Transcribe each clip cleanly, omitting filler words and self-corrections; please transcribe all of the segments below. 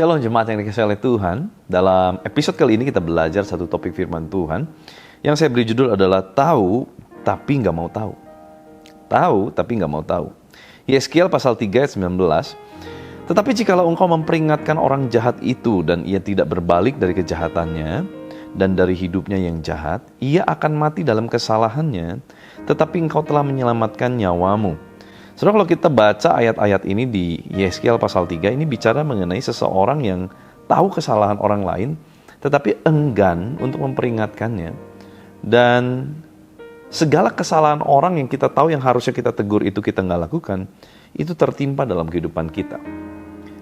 Shalom jemaat yang dikasihi oleh Tuhan. Dalam episode kali ini kita belajar satu topik firman Tuhan yang saya beri judul adalah tahu tapi nggak mau tahu. Tahu tapi nggak mau tahu. Yeskiel pasal 3 ayat 19. Tetapi jikalau engkau memperingatkan orang jahat itu dan ia tidak berbalik dari kejahatannya dan dari hidupnya yang jahat, ia akan mati dalam kesalahannya, tetapi engkau telah menyelamatkan nyawamu. Saudara, kalau kita baca ayat-ayat ini di Yeskiel pasal 3, ini bicara mengenai seseorang yang tahu kesalahan orang lain, tetapi enggan untuk memperingatkannya. Dan segala kesalahan orang yang kita tahu yang harusnya kita tegur itu kita nggak lakukan, itu tertimpa dalam kehidupan kita.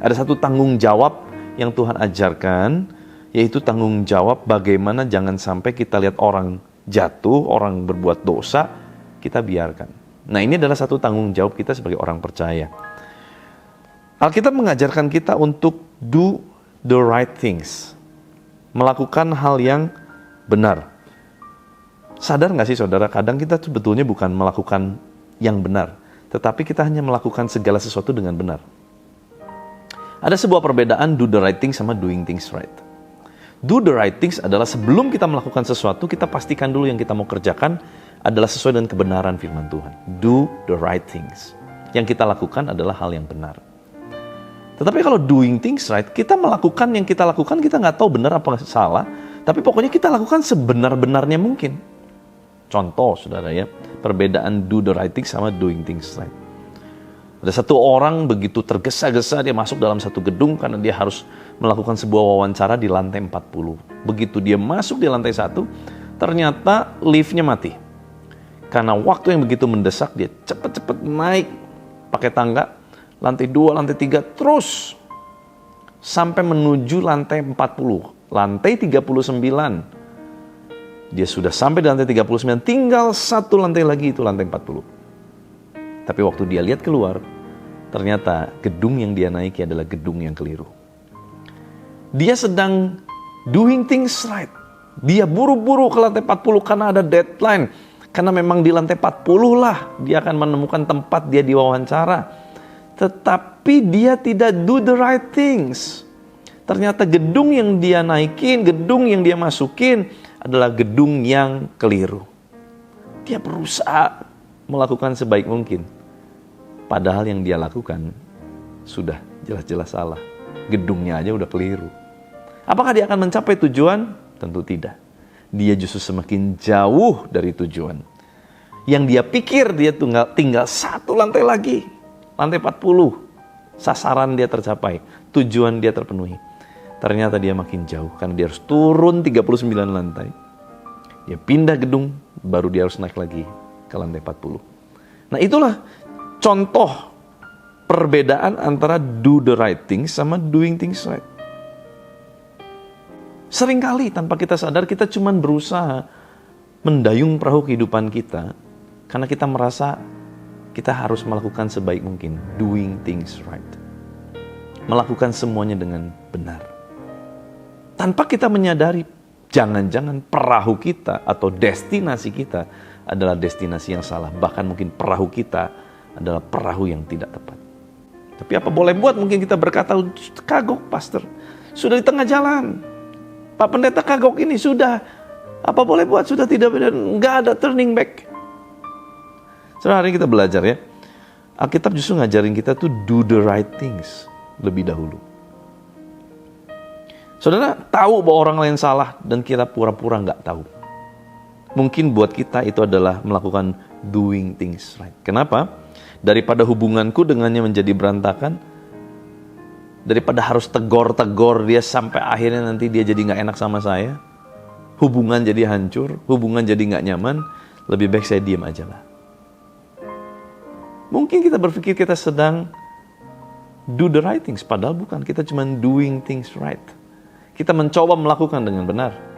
Ada satu tanggung jawab yang Tuhan ajarkan, yaitu tanggung jawab bagaimana jangan sampai kita lihat orang jatuh, orang berbuat dosa, kita biarkan. Nah, ini adalah satu tanggung jawab kita sebagai orang percaya. Alkitab mengajarkan kita untuk do the right things. Melakukan hal yang benar. Sadar nggak sih saudara, kadang kita sebetulnya bukan melakukan yang benar, tetapi kita hanya melakukan segala sesuatu dengan benar. Ada sebuah perbedaan do the right things sama doing things right. Do the right things adalah sebelum kita melakukan sesuatu, kita pastikan dulu yang kita mau kerjakan adalah sesuai dengan kebenaran firman Tuhan. Do the right things. Yang kita lakukan adalah hal yang benar. Tetapi kalau doing things right, kita melakukan yang kita lakukan, kita nggak tahu benar apa salah, tapi pokoknya kita lakukan sebenar-benarnya mungkin. Contoh, saudara ya, perbedaan do the right things sama doing things right. Ada satu orang begitu tergesa-gesa, dia masuk dalam satu gedung karena dia harus melakukan sebuah wawancara di lantai 40. Begitu dia masuk di lantai 1, ternyata liftnya mati. Karena waktu yang begitu mendesak, dia cepat-cepat naik pakai tangga, lantai 2, lantai 3, terus sampai menuju lantai 40, lantai 39. Dia sudah sampai di lantai 39, tinggal satu lantai lagi, itu lantai 40. Tapi waktu dia lihat keluar, ternyata gedung yang dia naiki adalah gedung yang keliru. Dia sedang doing things right. Dia buru-buru ke lantai 40 karena ada deadline. Karena memang di lantai 40 lah dia akan menemukan tempat dia diwawancara. Tetapi dia tidak do the right things. Ternyata gedung yang dia naikin, gedung yang dia masukin adalah gedung yang keliru. Dia berusaha melakukan sebaik mungkin. Padahal yang dia lakukan sudah jelas-jelas salah. Gedungnya aja udah keliru. Apakah dia akan mencapai tujuan? Tentu tidak. Dia justru semakin jauh dari tujuan. Yang dia pikir dia tinggal satu lantai lagi. Lantai 40. Sasaran dia tercapai. Tujuan dia terpenuhi. Ternyata dia makin jauh. Karena dia harus turun 39 lantai. Dia pindah gedung. Baru dia harus naik lagi ke lantai 40. Nah, itulah contoh perbedaan antara do the right things sama doing things right. Seringkali tanpa kita sadar kita cuma berusaha mendayung perahu kehidupan kita karena kita merasa kita harus melakukan sebaik mungkin, doing things right. Melakukan semuanya dengan benar. Tanpa kita menyadari jangan-jangan perahu kita atau destinasi kita adalah destinasi yang salah. Bahkan mungkin perahu kita adalah perahu yang tidak tepat. Tapi apa boleh buat, mungkin kita berkata, kagok pastor, sudah di tengah jalan. Pak pendeta kagok ini sudah, apa boleh buat, sudah tidak benar, nggak ada turning back. Sekarang hari ini kita belajar ya, Alkitab justru ngajarin kita tuh do the right things lebih dahulu. Saudara tahu bahwa orang lain salah dan kita pura-pura nggak tahu. Mungkin buat kita itu adalah melakukan doing things right. Kenapa? Daripada hubunganku dengannya menjadi berantakan, daripada harus tegor-tegor dia sampai akhirnya nanti dia jadi gak enak sama saya, hubungan jadi hancur, hubungan jadi gak nyaman, lebih baik saya diam aja lah. Mungkin kita berpikir kita sedang do the right things, padahal bukan, kita cuma doing things right. Kita mencoba melakukan dengan benar.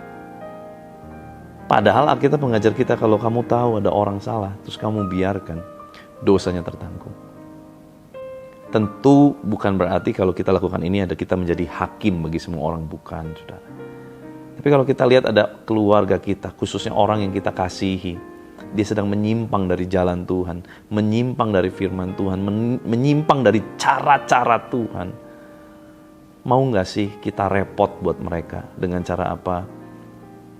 Padahal Alkitab mengajar kita kalau kamu tahu ada orang salah, terus kamu biarkan, dosanya tertanggung. Tentu bukan berarti kalau kita lakukan ini ada kita menjadi hakim bagi semua orang, bukan, saudara. Tapi kalau kita lihat ada keluarga kita, khususnya orang yang kita kasihi, dia sedang menyimpang dari jalan Tuhan, menyimpang dari firman Tuhan, menyimpang dari cara-cara Tuhan. Mau gak sih kita repot buat mereka? Dengan cara apa?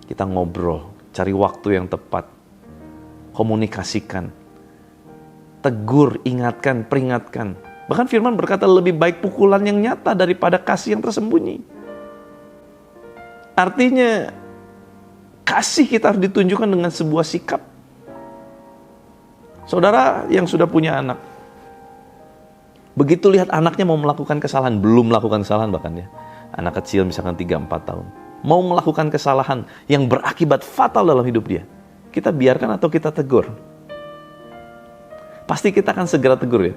Kita ngobrol, cari waktu yang tepat, komunikasikan, tegur, ingatkan, peringatkan. Bahkan firman berkata lebih baik pukulan yang nyata daripada kasih yang tersembunyi. Artinya kasih kita harus ditunjukkan dengan sebuah sikap. Saudara yang sudah punya anak, begitu lihat anaknya mau melakukan kesalahan, belum melakukan kesalahan bahkan ya, anak kecil misalkan 3-4 tahun, mau melakukan kesalahan yang berakibat fatal dalam hidup dia, kita biarkan atau kita tegur? Pasti kita akan segera tegur ya.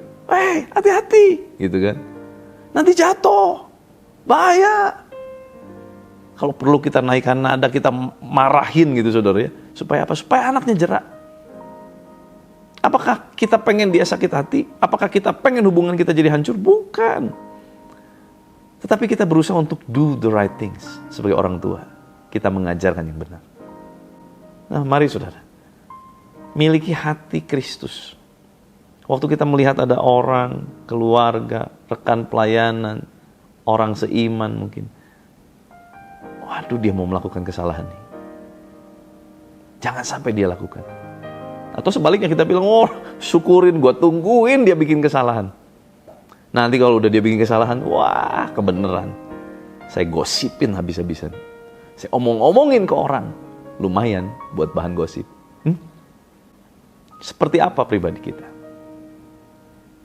Hati-hati, gitu kan. Nanti jatuh, bahaya. Kalau perlu kita naikkan nada, kita marahin gitu saudara ya. Supaya apa? Supaya anaknya jerak. Apakah kita pengen dia sakit hati? Apakah kita pengen hubungan kita jadi hancur? Bukan. Tetapi kita berusaha untuk do the right things. Sebagai orang tua, kita mengajarkan yang benar. Nah, mari saudara, miliki hati Kristus. Waktu kita melihat ada orang, keluarga, rekan pelayanan, orang seiman mungkin, waduh dia mau melakukan kesalahan nih, jangan sampai dia lakukan. Atau sebaliknya kita bilang, oh syukurin, gue tungguin dia bikin kesalahan. Nanti kalau udah dia bikin kesalahan, wah kebenaran, saya gosipin habis-habisan, saya omong-omongin ke orang, lumayan buat bahan gosip. Seperti apa pribadi kita?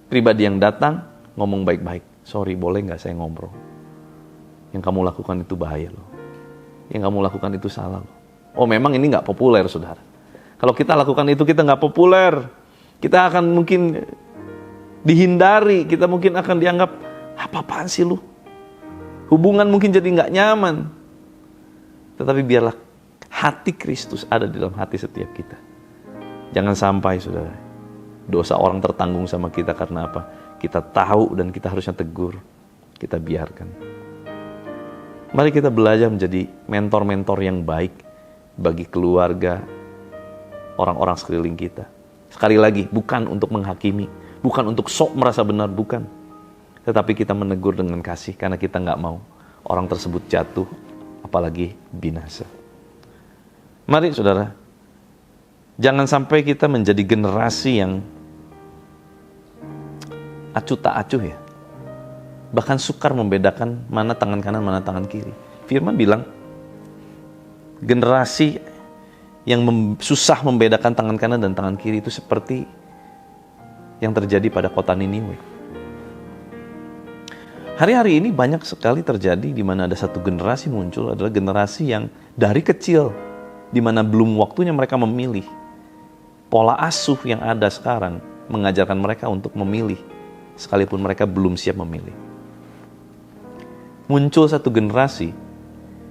Pribadi yang datang, ngomong baik-baik. Sorry, boleh gak saya ngobrol? Yang kamu lakukan itu bahaya loh. Yang kamu lakukan itu salah loh. Oh memang ini gak populer saudara. Kalau kita lakukan itu kita gak populer. Kita akan mungkin dihindari. Kita mungkin akan dianggap, apa-apaan sih lu? Hubungan mungkin jadi gak nyaman. Tetapi biarlah hati Kristus ada di dalam hati setiap kita. Jangan sampai saudara, dosa orang tertanggung sama kita karena apa? Kita tahu dan kita harusnya tegur. Kita biarkan. Mari kita belajar menjadi mentor-mentor yang baik bagi keluarga, orang-orang sekeliling kita. Sekali lagi, bukan untuk menghakimi, bukan untuk sok merasa benar, bukan. Tetapi kita menegur dengan kasih karena kita nggak mau orang tersebut jatuh, apalagi binasa. Mari saudara, jangan sampai kita menjadi generasi yang acuh tak acuh ya. Bahkan sukar membedakan mana tangan kanan, mana tangan kiri. Firman bilang, generasi yang susah membedakan tangan kanan dan tangan kiri itu seperti yang terjadi pada kota Niniwe. Hari-hari ini banyak sekali terjadi di mana ada satu generasi muncul, adalah generasi yang dari kecil, di mana belum waktunya mereka memilih. Pola asuh yang ada sekarang mengajarkan mereka untuk memilih, sekalipun mereka belum siap memilih. Muncul satu generasi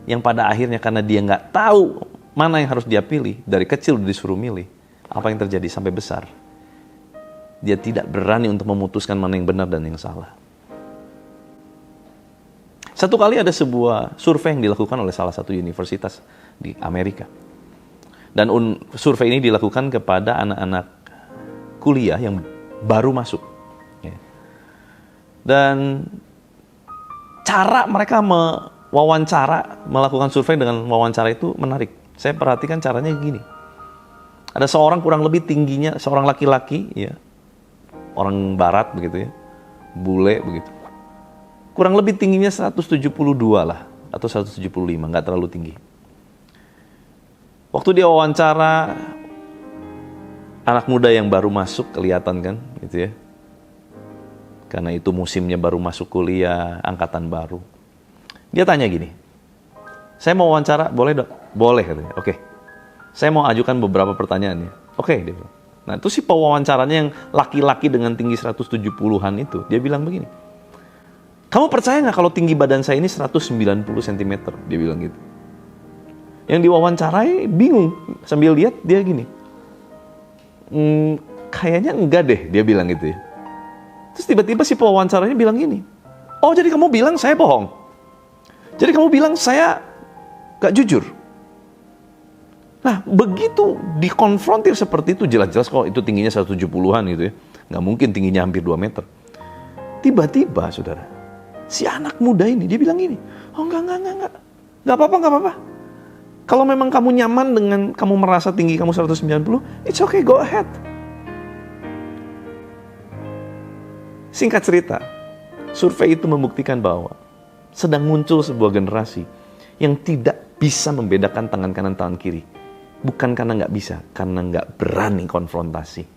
yang pada akhirnya karena dia nggak tahu mana yang harus dia pilih, dari kecil disuruh milih, apa yang terjadi sampai besar? Dia tidak berani untuk memutuskan mana yang benar dan yang salah. Satu kali ada sebuah survei yang dilakukan oleh salah satu universitas di Amerika. Dan survei ini dilakukan kepada anak-anak kuliah yang baru masuk. Dan cara mereka melakukan survei dengan wawancara itu menarik. Saya perhatikan caranya gini. Ada seorang kurang lebih tingginya, seorang laki-laki, ya, orang barat begitu ya, bule begitu. Kurang lebih tingginya 172 lah, atau 175, nggak terlalu tinggi. Waktu dia wawancara, anak muda yang baru masuk kelihatan kan, gitu ya. Karena itu musimnya baru masuk kuliah, angkatan baru. Dia tanya gini, saya mau wawancara, boleh dok? Boleh katanya, oke. Saya mau ajukan beberapa pertanyaan ya. Oke, dia bilang. Nah itu si pewawancaranya yang laki-laki dengan tinggi 170-an itu, dia bilang begini, kamu percaya nggak kalau tinggi badan saya ini 190 cm? Dia bilang gitu. Yang diwawancarai bingung, sambil lihat dia gini, kayaknya enggak deh, dia bilang gitu ya. Terus tiba-tiba si pewawancaranya bilang gini, oh jadi kamu bilang saya bohong? Jadi kamu bilang saya gak jujur? Nah, begitu dikonfrontir seperti itu, jelas-jelas kok itu tingginya 170-an gitu ya. Nggak mungkin tingginya hampir 2 meter. Tiba-tiba, saudara, si anak muda ini, dia bilang gini, oh enggak. Nggak apa-apa. Kalau memang kamu nyaman dengan kamu merasa tinggi kamu 190, it's okay, go ahead. Singkat cerita, survei itu membuktikan bahwa sedang muncul sebuah generasi yang tidak bisa membedakan tangan kanan, tangan kiri. Bukan karena nggak bisa, karena nggak berani konfrontasi.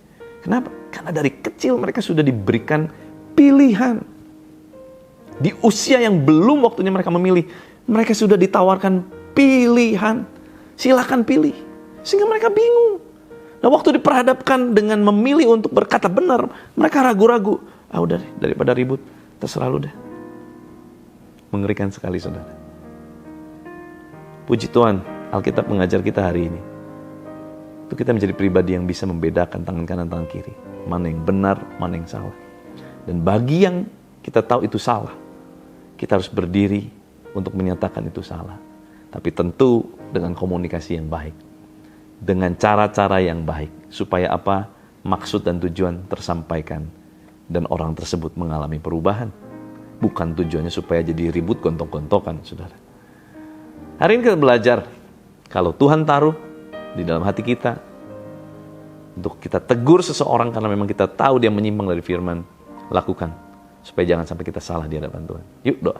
Kenapa? Karena dari kecil mereka sudah diberikan pilihan. Di usia yang belum waktunya mereka memilih, mereka sudah ditawarkan pilihan. Silakan pilih. Sehingga mereka bingung. Nah, waktu diperhadapkan dengan memilih untuk berkata benar, mereka ragu-ragu. Udah deh, daripada ribut, terserah lu deh. Mengerikan sekali, saudara. Puji Tuhan, Alkitab mengajar kita hari ini. Itu kita menjadi pribadi yang bisa membedakan tangan kanan, tangan kiri. Mana yang benar, mana yang salah. Dan bagi yang kita tahu itu salah, kita harus berdiri untuk menyatakan itu salah. Tapi tentu dengan komunikasi yang baik. Dengan cara-cara yang baik. Supaya apa? Maksud dan tujuan tersampaikan. Dan orang tersebut mengalami perubahan. Bukan tujuannya supaya jadi ribut gontok-gontokan, saudara. Hari ini kita belajar, kalau Tuhan taruh di dalam hati kita, untuk kita tegur seseorang karena memang kita tahu dia menyimpang dari firman, lakukan. Supaya jangan sampai kita salah di hadapan Tuhan. Yuk doa.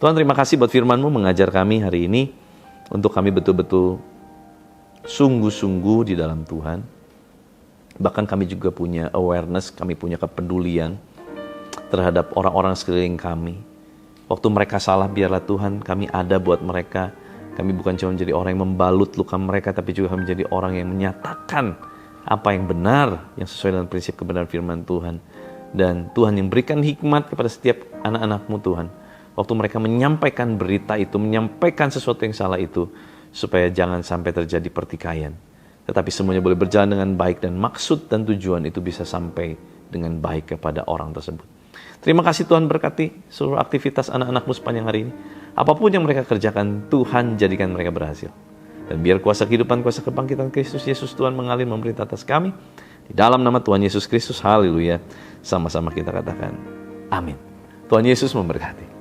Tuhan, terima kasih buat firman-Mu mengajar kami hari ini, untuk kami betul-betul sungguh-sungguh di dalam Tuhan. Bahkan kami juga punya awareness, kami punya kepedulian terhadap orang-orang sekeliling kami. Waktu mereka salah, biarlah Tuhan kami ada buat mereka. Kami bukan cuma menjadi orang yang membalut luka mereka, tapi juga kami menjadi orang yang menyatakan apa yang benar, yang sesuai dengan prinsip kebenaran firman Tuhan. Dan Tuhan yang berikan hikmat kepada setiap anak-anak-Mu, Tuhan. Waktu mereka menyampaikan berita itu, menyampaikan sesuatu yang salah itu, supaya jangan sampai terjadi pertikaian. Tetapi semuanya boleh berjalan dengan baik dan maksud dan tujuan itu bisa sampai dengan baik kepada orang tersebut. Terima kasih Tuhan, berkati seluruh aktivitas anak-anak-Mu sepanjang hari ini. Apapun yang mereka kerjakan, Tuhan jadikan mereka berhasil. Dan biar kuasa kehidupan, kuasa kebangkitan Kristus Yesus Tuhan mengalir memerintah atas kami. Di dalam nama Tuhan Yesus Kristus, haleluya. Sama-sama kita katakan, amin. Tuhan Yesus memberkati.